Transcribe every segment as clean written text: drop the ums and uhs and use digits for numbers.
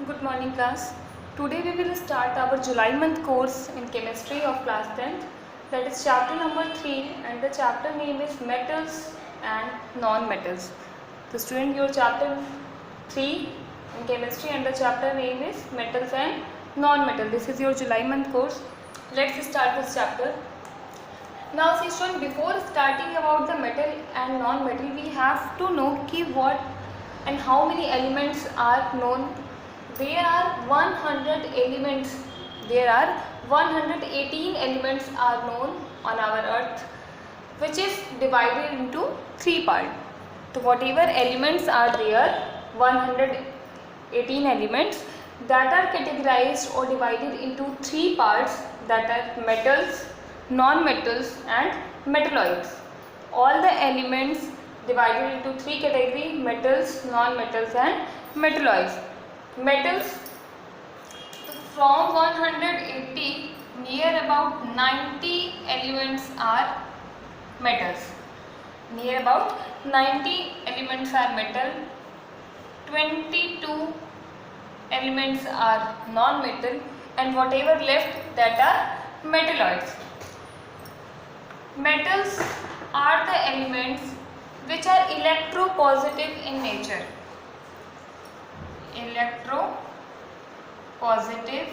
Good morning class. Today we will start our July month course in chemistry of class 10th, that is chapter number 3, and the chapter name is metals and non-metals. So student, your chapter 3 in chemistry and the chapter name is metals and non-metal. This is your July month course. Let's start this chapter. Now see student, before starting about the metal and non-metal, we have to know what and how many elements are known. There are 100 elements. There are 118 elements are known on our earth, which is divided into 3 parts. So whatever elements are there, 118 elements that are categorized or divided into 3 parts, that are metals, non-metals and metalloids. All the elements divided into 3 categories: metals, non-metals and metalloids. Metals, from 180, near about 90 elements are metals. Near about 90 elements are metal, 22 elements are non-metal, and whatever left, that are metalloids. Metals are the elements which are electropositive in nature. Electropositive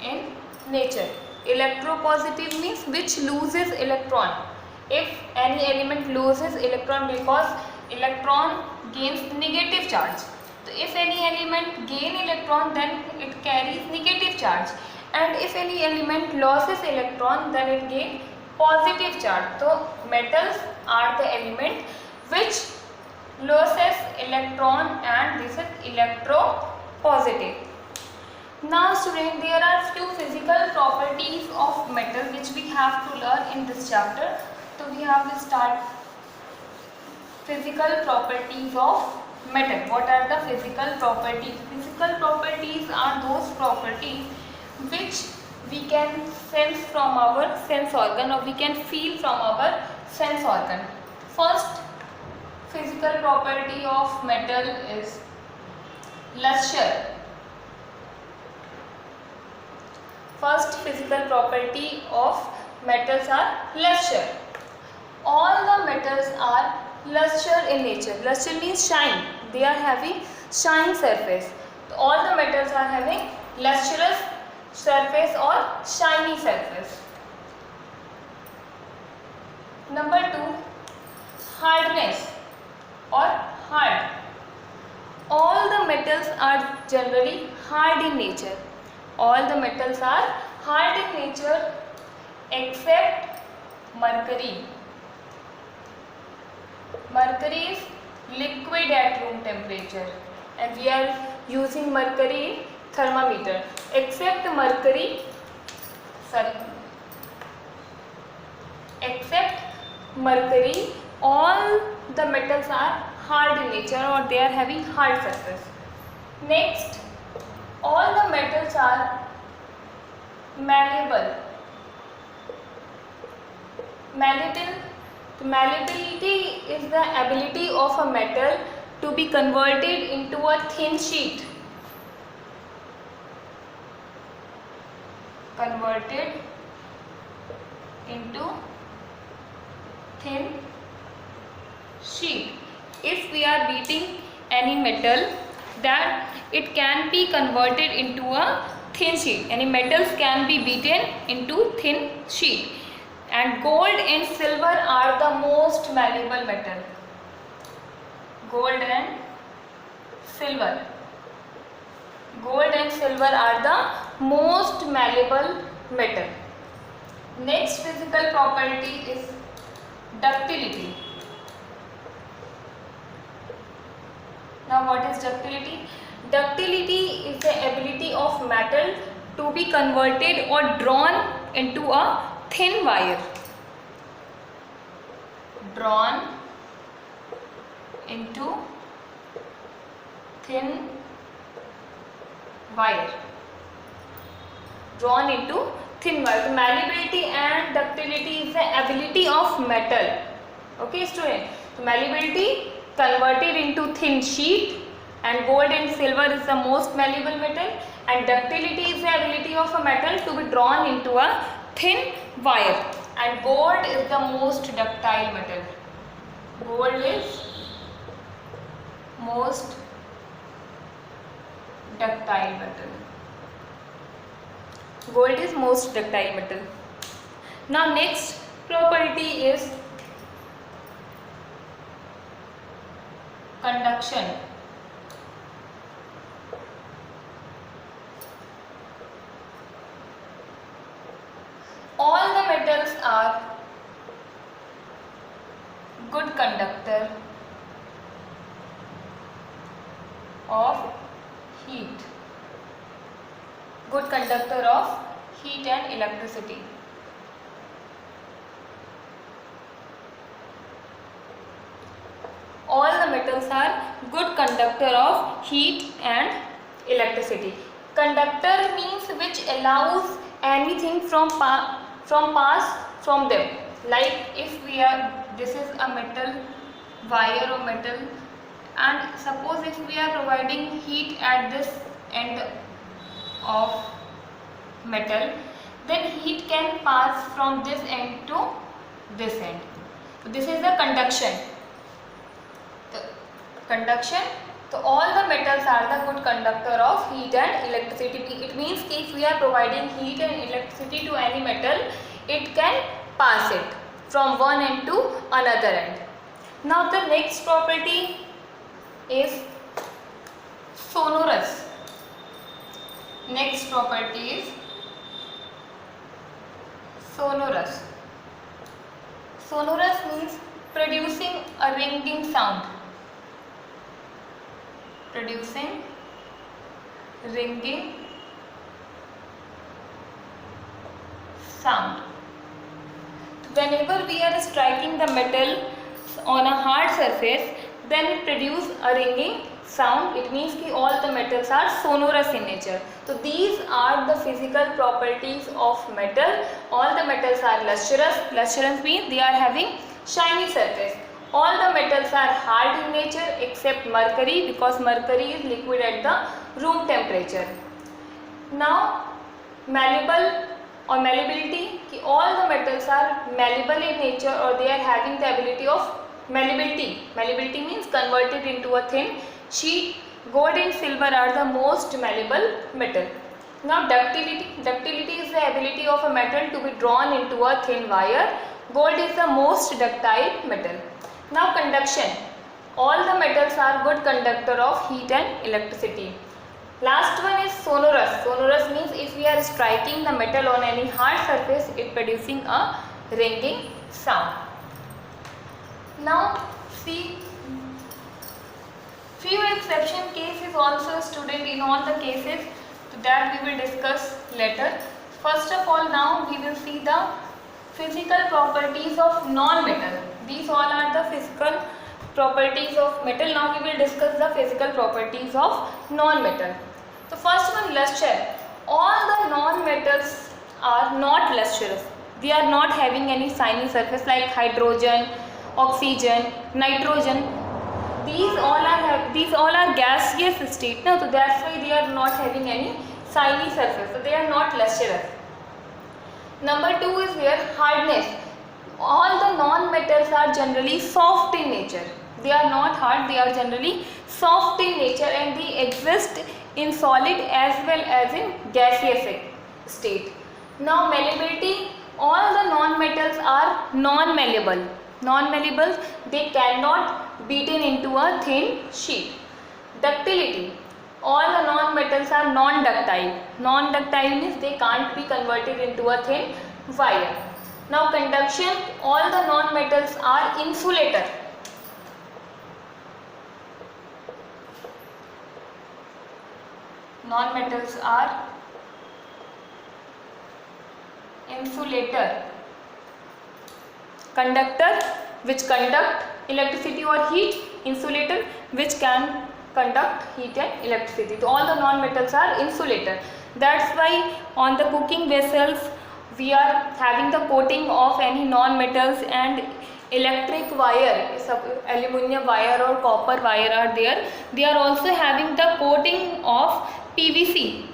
in nature. Electropositive means which loses electron. If any element loses electron, because electron gains negative charge. So if any element gain electron, then it carries negative charge, and if any element loses electron, then it gains positive charge. So metals are the element which loses electron, and this is electropositive. Now student, there are few physical properties of metal which we have to learn in this chapter. So we have to start physical properties of metal. What are the physical properties? Physical properties are those properties which we can sense from our sense organ, or we can feel from our sense organ. First physical property of metal is luster. First physical property of metals are luster. All the metals are luster in nature. Luster means shine. They are having shine surface. All the metals are having lustrous surface or shiny surface. Number 2, hardness or hard. All the metals are generally hard in nature. All the metals are hard in nature except mercury. Mercury is liquid at room temperature, and we are using mercury in thermometer. Except mercury, all the metals are hard in nature, or they are having hard surface. Next, all the metals are malleable. Malleability is the ability of a metal to be converted into a thin sheet. Converted into thin sheet. If we are beating any metal, that it can be converted into a thin sheet. Any metals can be beaten into thin sheet. And gold and silver are the most malleable metal. Gold and silver. Gold and silver are the most malleable metal. Next physical property is ductility. Now what is ductility? Ductility is the ability of metal to be converted or drawn into a thin wire. Drawn into thin wire. Drawn into thin wire. So malleability and ductility is the ability of metal. Okay student. So malleability, converted into thin sheet, and gold and silver is the most malleable metal, and ductility is the ability of a metal to be drawn into a thin wire, and gold is the most ductile metal. Gold is most ductile metal. Gold is most ductile metal. Now next property is conduction. All the metals are good conductor of heat. Good conductor of heat and electricity. All the metals are good conductor of heat and electricity. Conductor means which allows anything from pass from them. Like if this is a metal wire or metal, and suppose if we are providing heat at this end of metal, then heat can pass from this end to this end. So this is the conduction. So all the metals are the good conductor of heat and electricity. It means if we are providing heat and electricity to any metal, it can pass it from one end to another end. Now the next property is sonorous. Next property is sonorous. Sonorous means producing a ringing sound. Producing ringing sound. Whenever we are striking the metal on a hard surface, then it produces a ringing sound. It means that all the metals are sonorous in nature. So these are the physical properties of metal. All the metals are lustrous. Lustrous means they are having shiny surface. All the metals are hard in nature except mercury, because mercury is liquid at the room temperature. Now malleable or malleability, all the metals are malleable in nature, or they are having the ability of malleability. Malleability means converted into a thin sheet. Gold and silver are the most malleable metal. Now ductility. Ductility is the ability of a metal to be drawn into a thin wire. Gold is the most ductile metal. Now conduction. All the metals are good conductor of heat and electricity. Last one is sonorous. Sonorous means if we are striking the metal on any hard surface, it producing a ringing sound. Now see, few exception cases also student in all the cases, that we will discuss later. First of all, now we will see the physical properties of non-metal. These all are the physical properties of metal. Now we will discuss the physical properties of non-metal. So first one, luster. All the non-metals are not lustrous. They are not having any shiny surface like hydrogen, oxygen, nitrogen. These all are gaseous state. Now, so that's why they are not having any shiny surface. So they are not lustrous. Number 2 is here hardness. All the non-metals are generally soft in nature. They are not hard, they are generally soft in nature, and they exist in solid as well as in gaseous state. Now malleability, all the non-metals are non-malleable. Non-malleable, they cannot beaten into a thin sheet. Ductility, all the non-metals are non-ductile. Non-ductile means they can't be converted into a thin wire. Now conduction, all the non-metals are insulator. Non-metals are insulator. Conductor which conduct electricity or heat, insulator which can conduct heat and electricity. So all the non-metals are insulator. That's why on the cooking vessels we are having the coating of any non-metals, and electric wire, aluminum wire or copper wire are there, they are also having the coating of PVC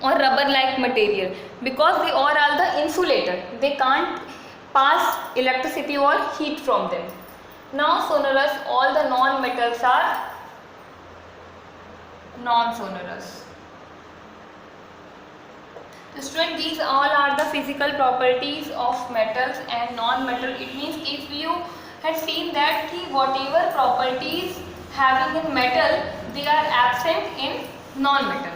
or rubber like material, because they are all the insulator, they can't pass electricity or heat from them. Now sonorous, all the non-metals are non-sonorous. So student, these all are the physical properties of metals and non-metal. It means if you had seen that whatever properties having in metal, they are absent in non-metal.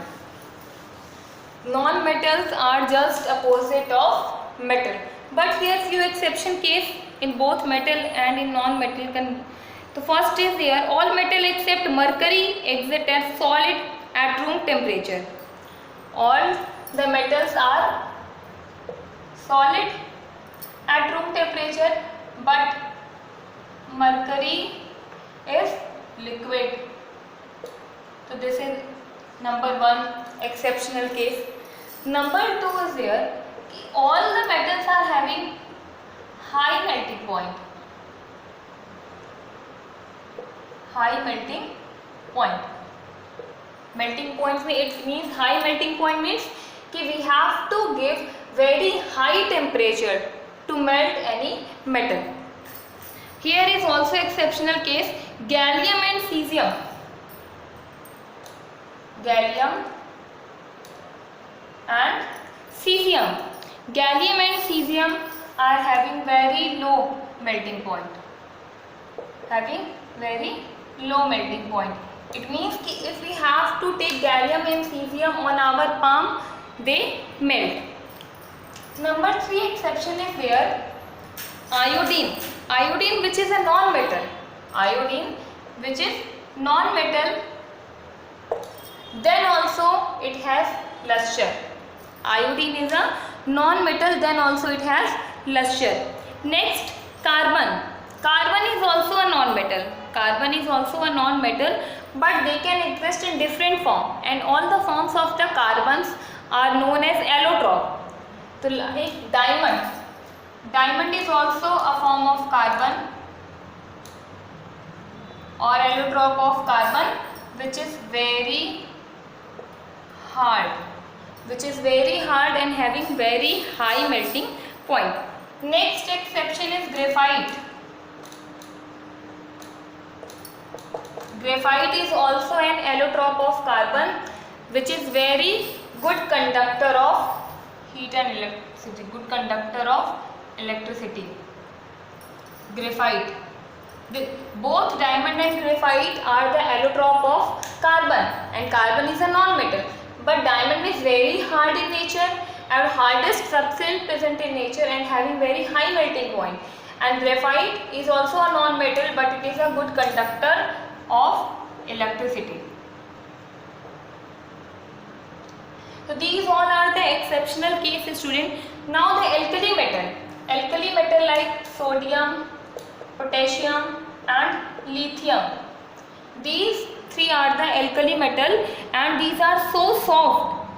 Non-metals are just opposite of metal, but here few exception case in both metal and in non-metal. The first is there, all metal except mercury exist as solid at room temperature. All the metals are solid at room temperature, but mercury is liquid. So this is number one exceptional case. Number two is there, all the metals are having high melting point. High melting point. Melting point means, it means high melting point means कि we have to give very high temperature to melt any metal. Here is also exceptional case, gallium and cesium. Gallium and cesium. Gallium and cesium are having very low melting point. Having very low melting point. It means कि if we have to take gallium and cesium on our palm, they melt. Number three exception is there, iodine. Iodine, which is a non-metal. Iodine, which is non-metal, then also it has luster. Iodine is a non-metal, then also it has luster. Next, carbon. Carbon is also a non-metal. Carbon is also a non-metal, but they can exist in different form, and all the forms of the carbons are known as allotrope. So like diamond. Diamond is also a form of carbon or allotrope of carbon, which is very hard. Which is very hard and having very high melting point. Next exception is graphite. Graphite is also an allotrope of carbon, which is very good conductor of heat and electricity. Good conductor of electricity. Graphite. Both diamond and graphite are the allotrope of carbon, and carbon is a non-metal. But diamond is very hard in nature and hardest substance present in nature and having very high melting point. And graphite is also a non-metal, but it is a good conductor of electricity. So these all are the exceptional cases, student. Now the alkali metal. Alkali metal like sodium, potassium and lithium. These three are the alkali metal, and these are so soft.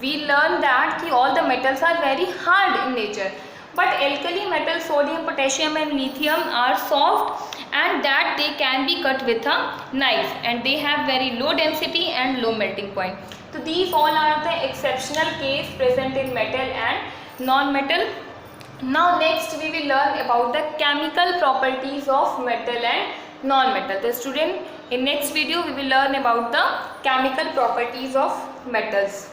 We learned that all the metals are very hard in nature, but alkali metal, sodium, potassium and lithium are soft, and that they can be cut with a knife, and they have very low density and low melting point. So these all are the exceptional case present in metal and non-metal. Now next we will learn about the chemical properties of metal and non-metal. The student, in next video we will learn about the chemical properties of metals.